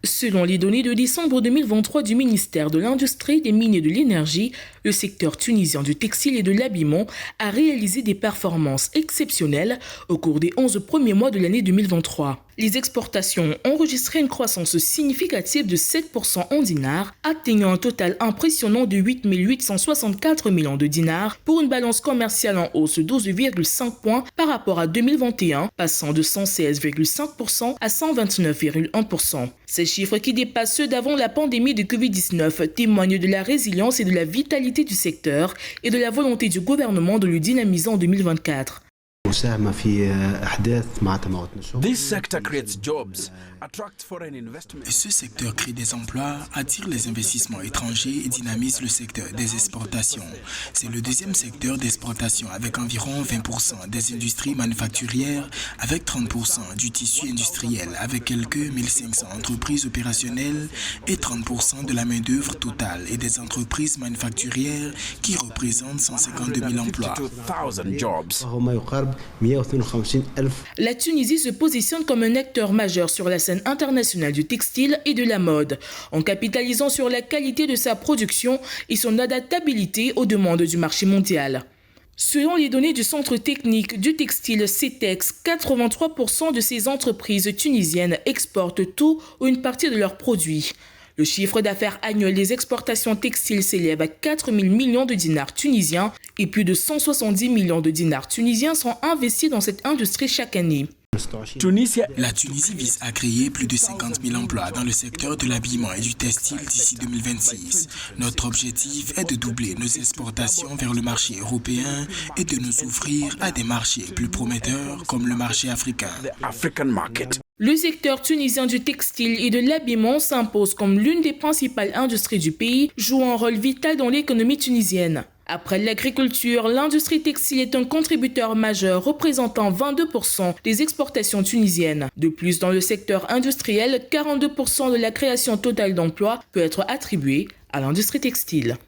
Selon les données de décembre 2023 du ministère de l'Industrie, des Mines et de l'Énergie, le secteur tunisien du textile et de l'habillement a réalisé des performances exceptionnelles au cours des 11 premiers mois de l'année 2023. Les exportations ont enregistré une croissance significative de 7% en dinars, atteignant un total impressionnant de 8 864 millions de dinars pour une balance commerciale en hausse de 12,5 points par rapport à 2021, passant de 116,5% à 129,1%. Ces chiffres qui dépassent ceux d'avant la pandémie de Covid-19 témoignent de la résilience et de la vitalité du secteur et de la volonté du gouvernement de le dynamiser en 2024. This sector creates jobs, attracts foreign investment. Et ce secteur crée des emplois, attire les investissements étrangers et dynamise le secteur des exportations. C'est le deuxième secteur d'exportation avec environ 20% des industries manufacturières, avec 30% du tissu industriel, avec quelques 1500 entreprises opérationnelles et 30% de la main-d'œuvre totale et des entreprises manufacturières qui représentent 152 000 emplois. La Tunisie se positionne comme un acteur majeur sur la scène internationale du textile et de la mode, en capitalisant sur la qualité de sa production et son adaptabilité aux demandes du marché mondial. Selon les données du Centre technique du textile CETEX, 83% de ces entreprises tunisiennes exportent tout ou une partie de leurs produits. Le chiffre d'affaires annuel des exportations textiles s'élève à 4 000 millions de dinars tunisiens et plus de 170 millions de dinars tunisiens sont investis dans cette industrie chaque année. La Tunisie vise à créer plus de 50 000 emplois dans le secteur de l'habillement et du textile d'ici 2026. Notre objectif est de doubler nos exportations vers le marché européen et de nous ouvrir à des marchés plus prometteurs comme le marché africain. Le secteur tunisien du textile et de l'habillement s'impose comme l'une des principales industries du pays, jouant un rôle vital dans l'économie tunisienne. Après l'agriculture, l'industrie textile est un contributeur majeur représentant 22% des exportations tunisiennes. De plus, dans le secteur industriel, 42% de la création totale d'emplois peut être attribuée à l'industrie textile.